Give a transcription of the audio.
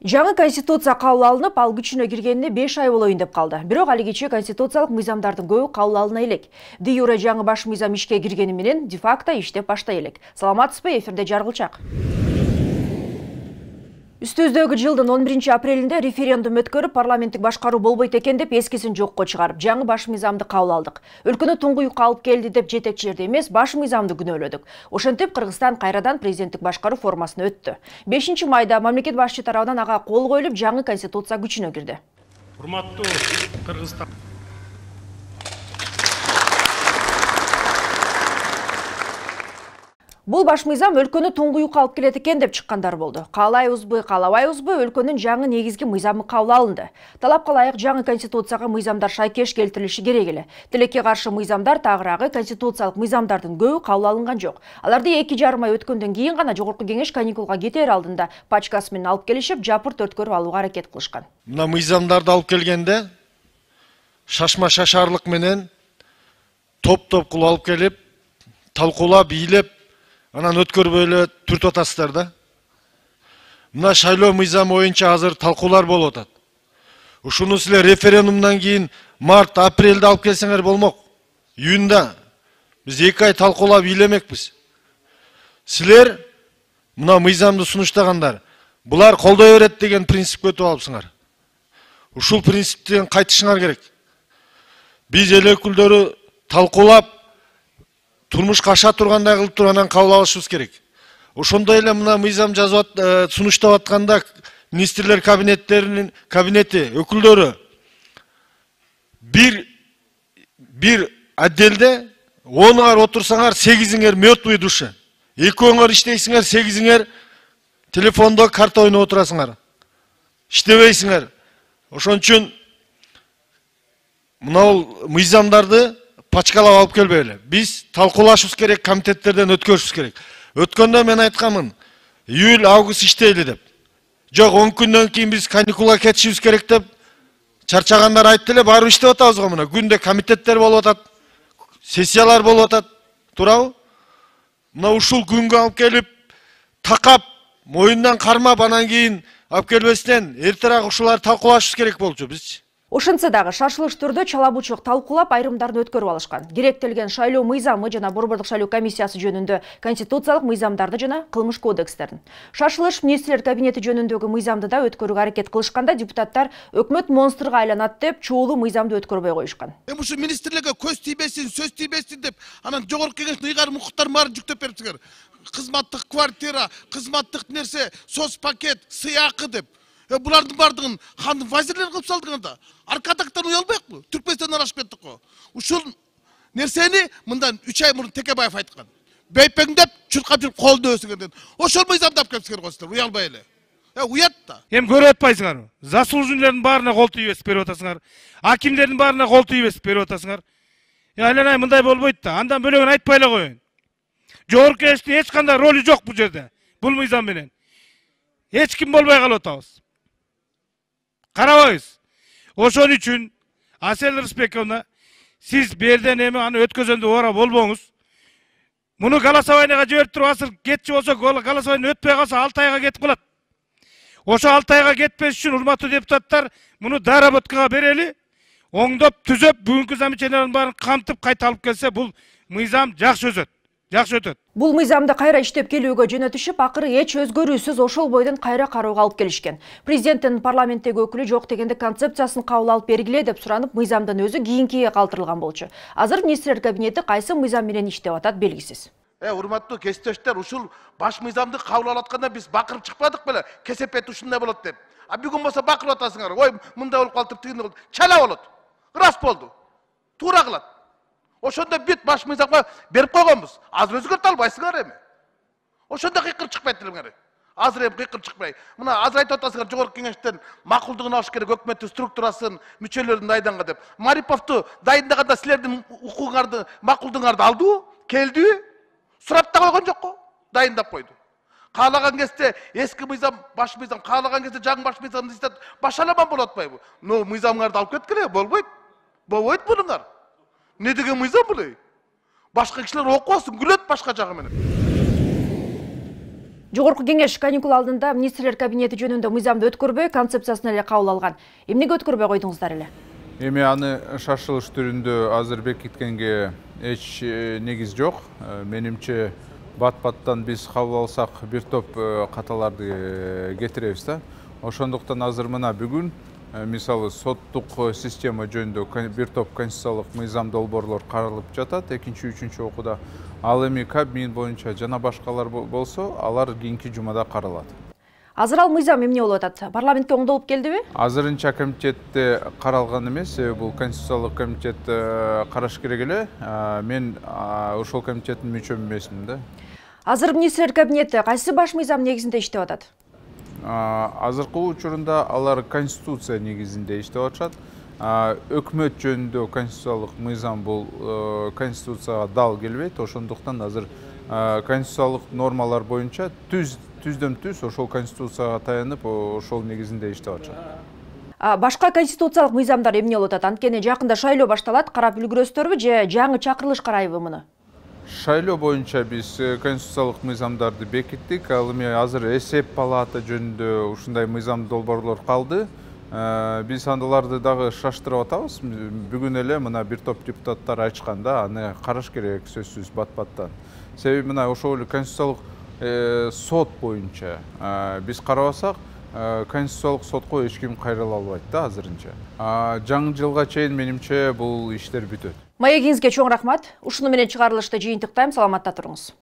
Жаңы конституция кабыл алынып, ал күчүнө киргенине 5 ай болоюн деп калды. Бирок али кечээ конституциялык мыйзамдардын көбү кабыл алына элек. Де юре жаңы баш мыйзам ишке киргени менен де факто иштеп баштай элек. Саламатсызбы, эфирде Жаргылчак. Үстүздөгү жылдын 11 апрелинде референдум өткөрүп, парламенттик башкаруу болбойт экен деп эскисин жокко чыгарып, жаңы баш мыйзамды кабыл алдык. Өлкөнү туңгуюкка алып келди деп жетекчилерди эмес, баш мыйзамды күнөөлөдүк. Ошентип Кыргызстан кайрадан президенттик башкаруу формасына өттү. 5 майда мамлекет башчы тарабынан ага кол коюлуп, жаңы конституция күчүнө кирди. Урматтуу Кыргызстан. Бул баш мыйзам өлкөнү туңгуюкка алып келет экен деп чыккандар болду. Каалайбызбы, каалабайбызбы, өлкөнүн жаңы негизги мыйзамы кабыл алынды. Талапка ылайык жаңы конституцияга мыйзамдар шайкеш келтирилиши керек эле. Тилекке каршы мыйзамдар тагыраагы конституциялык мыйзамдардын көбү кабыл алынган жок. Аларды 2,5 ай өткөндөн кийин гана Жогорку кеңеш каникулга кетер алдында пачкасы менен алып келишип, жапырт өткөрүп алууга аракет кылышкан. Мына мыйзамдарды алып келгенде шашма шашарлык менен топ-топ кылып алып келип, талкуулап, бийлеп анан өткөрбөй эле түртүп атасыздар да. Мына шайлоо мыйзамы боюнча азыр талкуулар болуп атат. Ушуну силер референдумдан кийин март, апрелде алып келсеңер болмок. Июнда биз 2 ай талкуулап бийлемекпиз. Силер мына мыйзамды сунуштагандар, булар колдой берет деген принципке өтүп алыпсыңар. Ушул принциптен кайтышыңар керек. Биз эл өкүлдөрү талкуулап турмушка аша тургандай кылып тургандан кабыл алышыбыз керек. Ошондой эле мына мыйзам жазып сунуштап атканда министрлер кабинети өкүлдөрү бир отделде 10-ңар отурсаңар 8-ңер мёртвый души. 2-ңөр иштейсиңер, 8-ңер телефондо карта ойноп отурасыңар. Иштебейсиңер. Ошон үчүн мына мыйзамдарды пачкалап алып келбейли. Биз талкуулашыбыз керек, комитеттерден өткөрүшүбүз керек. Өткөндө мен айтканмын, июль, август иштейли деп. Жок, 10 күндөн кийин биз каникулга кетишибиз керек деп чарчагандар айтты эле, барып иштеп атабыз го мына. Күндө комитеттер болуп атат, сессиялар болуп атат. Туурабы? Мына ушул күнгө алып келип, такап, моюндан кармап, анан кийин алып келбестен эртерээк ушулар талкуулашыбыз керек болчу бизчи. Ошентсе дагы шашылыш түрдө чалабучук талкуулап айрымдарын өткөрүп алышкан. Керектелген шайлоо мыйзамы жана Борбордук шайлоо комиссиясы жөнүндө конституциялык мыйзамдарды жана кылмыш кодекстерин. Шашылыш министрлер кабинети жөнүндөгү мыйзамды да өткөрүүгө аракет кылышканда депутаттар өкмөт монстрга айланат деп чуулуу мыйзамды өткөрбөй коюшкан. Ушу министрлерге көз тийбесин, сөз тийбесин деп анан Жогорку кеңештин ыйгарым укуктарын баарын жүктөп берипсиңер. Кызматтык квартира, кызматтык нерсе, соц пакет, сыйакы деп. Булардын бардыгын хандын вазирлер кылып салдыгында. Аркадактан уялбайбы? Түркмөнстөн арашып кеттик го. Ушул нерсени мындан 3 ай мурун Текебаев айткан. Бейпеңдеп, чуркап жүрүп колду өсүгөндөн. Ошол мыйзамдап келипсиңер го силер, уялбай эле. Уят да. Эми көрүп атпайсыңарбы? Заслуженныйлардын баарына кол тийбесип берип атасыңар. Акимдердин баарына кол тийбесип берип атасыңар. Айланай мындай болбойт да. Андан бөлөгүн айтпай эле коюн. Жогорку кеңештин эч кандай ролу жок бул жерде. Бул мыйзам менен. Эч ким болбой калып атабыз. Карабайбыз. Ошон үчүн Асель Рысбековна, сиз берден эми аны өткөзөндө ора болбоңуз. Муну голосованияга жиберип туруп азыр кетчи болсо, голосование өтпөй калса 6 айга кетип калат. Ошо 6 айга кетпеш үчүн урматтуу депутаттар, муну доработкага берели, оңдоп, түзөп, бүгүнкү замечаниялардын баарын камтып кайта алып келсе, бул мыйзам жакшы өтөт. Жакшы өтөт. Бул мыйзамды кайра иштеп келүүгө жөнөтүшүп, акыры эч өзгөрүүсүз ошол бойдон кайра кароого алып келишкен. Президенттин парламенттеги өкүлү жок дегенде концепциясын кабыл алып бергиле деп суранып, мыйзамдын өзү кийинкиге калтырылган болчу. Азыр министрлер кабинети кайсы мыйзам менен иштеп атат белгисиз. Урматтуу кесиптештер, ушул баш мыйзамды кабыл алып атканда биз бакырып чыкпадык беле? Кесепет ушундай болот деп. Бүгүн болсо бакырып атасыңар. Ой, мындай болуп калды, тигиндей болду. Чала болот. Рас болду. Туура кылат. Ошондо бүт баш мыйзамга берип койгонбуз. Азыр өзгөртө албайсыңар эми. Ошондо кыйкыр чыкпайт элеңер. Азыр эми кыйкыр чыкпай. Мына азыр айтып атасыңар Жогорку кеңештен макулдугун алыш керек, өкмөттүн структурасын, мүчөлөрүн дайынданга деп. Мариповду дайындаганда силердин укугуңарды, макулдугуңарды алдыбы? Келдиби? Сурап да койгон жокко? Дайындап койду. Каалаган кезде эски мыйзам, баш мыйзам, каалаган кезде жаңы баш мыйзамды иштеп башаламан болуп атпайбы? Ну, мыйзамыңарды алып кеткиле, болбойт. Болбойт булуңар. Не деген мыйзам бул? Башка кишилер окубасын, күлөт башка жагы менен. Жогорку кеңеш каникул алдында министрлер кабинети жөнүндө мыйзамды өткөрбөй, концепциясын эле кабыл алган. Эмнеге өткөрбөй койдуңуздар эле? Эми аны шашылыш түрүндө азыр бекиткенге эч негиз жок. Менимче бат-баттан биз кабыл алсак бир топ каталарды кетиребиз да. Ошондуктан азыр мына бүгүн мисалы соттук система жөнүндө бир топ конституциялык мыйзам долбоорлор каралып жатат. Экинчи, үчүнчү окууда. Ал эми Кабмин боюнча жана башкалар болсо, алар кийинки жумада каралат. Азыр ал мыйзам эмне болуп атат? Парламентке оңдолуп келдиби? Азырынча комитетте каралган эмес, бул конституциялык комитет караш керек эле. Мен ошол комитеттин мүчө эмесмин да. Азыр министрлер кабинети кайсы баш мыйзам негизинде иштеп атат? Азыркы учурунда алар конституция негизинде иштеп атышат. Өкмөт жөнүндө конституциялык мыйзам бул конституцияга дал келбейт. Ошондуктан азыр конституциялык нормалар боюнча түздөн-түз ошол конституцияга таянып, ошол негизинде иштеп атышат. Башка конституциялык мыйзамдар эмне болуп атат? Анткени жакында шайлоо башталат, карап үлгүрөсүздөрбү же жаңы чакырылыш карайбы муну? Шайлоо боюнча биз конституциялык мыйзамдарды бекиттик. Ал эми азыр эсеп палата жөнүндө ушундай мыйзам долбоорлор калды. Биз андыларды дагы шаштырып атабыз. Бүгүн эле мына бир топ депутаттар айтышканда, аны караш керек сөзсүз бат-баттан. Себеби мына ошол эле конституциялык сот боюнча биз карабасак, конституциялык сотко эч ким кайрыла албайт да азырынча. Жаңы жылга чейин менимче бул иштер бүтөт. Маегиңизге чоң рахмат. Ушуну менен чыгарылышты жыйынтыктайм. Саламатта туруңуз.